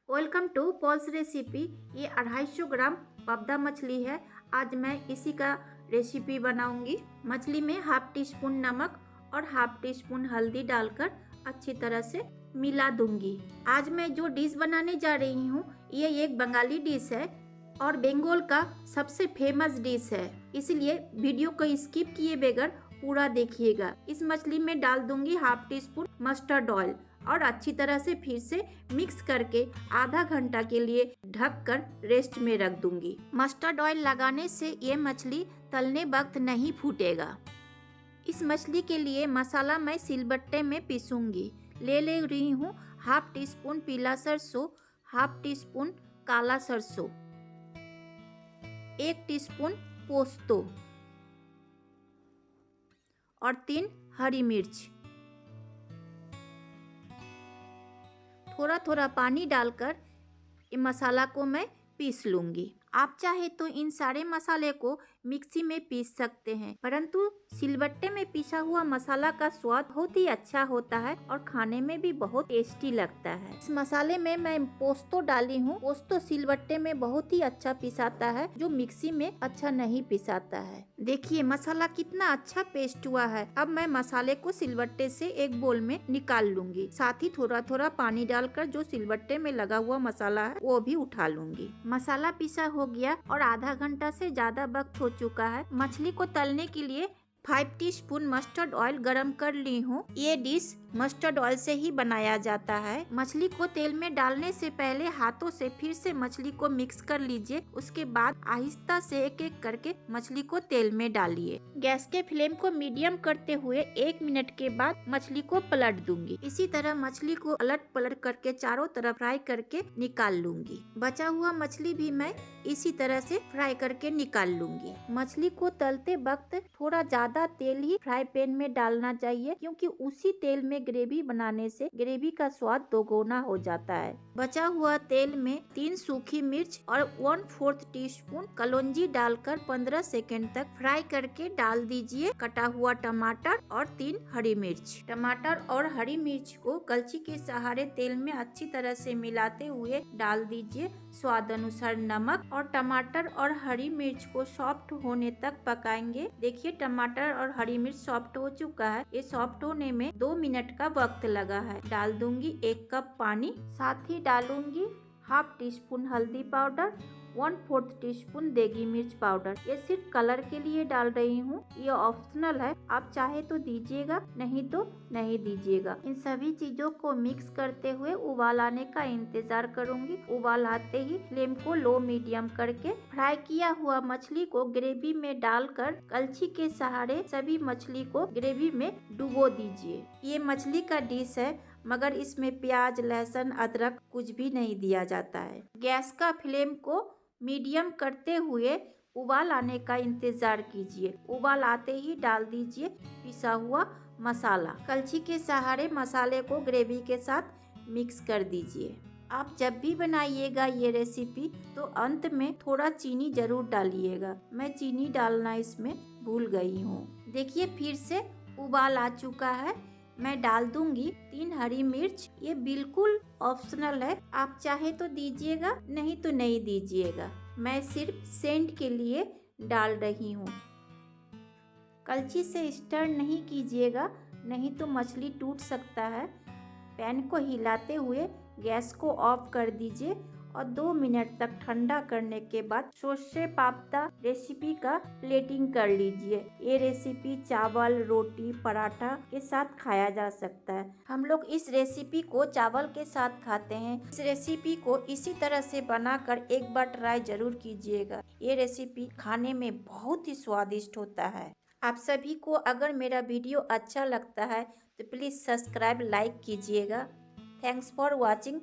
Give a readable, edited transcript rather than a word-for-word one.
Welcome to Paul's recipe. ये 250 ग्राम पाबदा मछली है। आज मैं इसी का रेसिपी बनाऊंगी। मछली में हाफ टी स्पून नमक और हाफ टी स्पून हल्दी डालकर अच्छी तरह से मिला दूंगी। आज मैं जो डिश बनाने जा रही हूँ ये एक बंगाली डिश है और बंगाल का सबसे फेमस डिश है, इसलिए वीडियो को स्किप किए बगैर पूरा देखिएगा। इस मछली में डाल दूंगी half tea spoon mustard oil और अच्छी तरह से फिर से मिक्स करके आधा घंटा के लिए ढककर रेस्ट में रख दूंगी। मस्टर्ड ऑयल लगाने से ये मछली तलने वक्त नहीं फूटेगा। इस मछली के लिए मसाला मैं सिलबट्टे में पीसूंगी। ले रही हूँ हाफ टी स्पून पीला सरसों, हाफ टी स्पून काला सरसों, 1 टीस्पून पोस्तो और 3 हरी मिर्च। थोड़ा थोड़ा पानी डालकर ये मसाला को मैं पीस लूँगी। आप चाहे तो इन सारे मसाले को मिक्सी में पीस सकते हैं, परंतु सिलबट्टे में पीसा हुआ मसाला का स्वाद बहुत ही अच्छा होता है और खाने में भी बहुत टेस्टी लगता है। इस मसाले में मैं पोस्तो डाली हूँ। पोस्तो सिलबट्टे में बहुत ही अच्छा पिसाता है, जो मिक्सी में अच्छा नहीं पिसाता है। देखिए मसाला कितना अच्छा पेस्ट हुआ है। अब मैं मसाले को सिलबट्टे से एक बोल में निकाल लूंगी। साथ ही थोड़ा थोड़ा पानी डालकर जो सिलबट्टे में लगा हुआ मसाला है वो भी उठा लूंगी। मसाला पिसा हो गया और आधा घंटा से ज्यादा वक्त हो चुका है। मछली को तलने के लिए 5 टीस्पून मस्टर्ड ऑयल गरम कर ली हूँ। ये डिश मस्टर्ड ऑयल से ही बनाया जाता है। मछली को तेल में डालने से पहले हाथों से फिर से मछली को मिक्स कर लीजिए। उसके बाद आहिस्ता से एक एक करके मछली को तेल में डालिए। गैस के फ्लेम को मीडियम करते हुए 1 मिनट के बाद मछली को पलट दूंगी। इसी तरह मछली को अलट पलट करके चारों तरफ फ्राई करके निकाल लूंगी। बचा हुआ मछली भी मैं इसी तरह से फ्राई करके निकाल लूंगी। मछली को तलते वक्त थोड़ा ज्यादा तेल ही फ्राई पैन में डालना चाहिए, क्योंकि उसी तेल में ग्रेवी बनाने से ग्रेवी का स्वाद दोगुना हो जाता है। बचा हुआ तेल में 3 सूखी मिर्च और 1/4 टीस्पून कलौंजी डालकर 15 सेकंड तक फ्राई करके डाल दीजिए। कटा हुआ टमाटर और 3 हरी मिर्च। टमाटर और हरी मिर्च को कलछी के सहारे तेल में अच्छी तरह से मिलाते हुए डाल दीजिए। स्वाद अनुसार नमक और टमाटर और हरी मिर्च को सॉफ्ट होने तक पकाएंगे। देखिए टमाटर और हरी मिर्च सॉफ्ट हो चुका है। ये सॉफ्ट होने में 2 मिनट का वक्त लगा है। डाल दूंगी 1 कप पानी। साथ ही डालूंगी हाफ टी स्पून हल्दी पाउडर, 1/4 टीस्पून देगी मिर्च पाउडर। ये सिर्फ कलर के लिए डाल रही हूँ, ये ऑप्शनल है। आप चाहे तो दीजिएगा, नहीं तो नहीं दीजिएगा। इन सभी चीजों को मिक्स करते हुए उबाल आने का इंतजार करूंगी। उबाल आते ही फ्लेम को लो मीडियम करके फ्राई किया हुआ मछली को ग्रेवी में डालकर कलछी के सहारे सभी मछली को ग्रेवी में डुबो दीजिए। ये मछली का डिश है, मगर इसमें प्याज, लहसुन, अदरक कुछ भी नहीं दिया जाता है। गैस का फ्लेम को मीडियम करते हुए उबाल आने का इंतजार कीजिए। उबाल आते ही डाल दीजिए पिसा हुआ मसाला। कलछी के सहारे मसाले को ग्रेवी के साथ मिक्स कर दीजिए। आप जब भी बनाइएगा ये रेसिपी तो अंत में थोड़ा चीनी जरूर डालिएगा। मैं चीनी डालना इसमें भूल गई हूँ। देखिए फिर से उबाल आ चुका है। मैं डाल दूंगी 3 हरी मिर्च। ये बिल्कुल ऑप्शनल है, आप चाहे तो दीजिएगा, नहीं तो नहीं दीजिएगा। मैं सिर्फ सेंट के लिए डाल रही हूँ। कलछी से स्टर नहीं कीजिएगा, नहीं तो मछली टूट सकता है। पैन को हिलाते हुए गैस को ऑफ कर दीजिए और 2 मिनट तक ठंडा करने के बाद सोर्से पापता रेसिपी का प्लेटिंग कर लीजिए। ये रेसिपी चावल, रोटी, पराठा के साथ खाया जा सकता है। हम लोग इस रेसिपी को चावल के साथ खाते हैं। इस रेसिपी को इसी तरह से बनाकर एक बार ट्राई जरूर कीजिएगा। ये रेसिपी खाने में बहुत ही स्वादिष्ट होता है। आप सभी को अगर मेरा वीडियो अच्छा लगता है तो प्लीज़ सब्सक्राइब, लाइक कीजिएगा। Thanks for watching.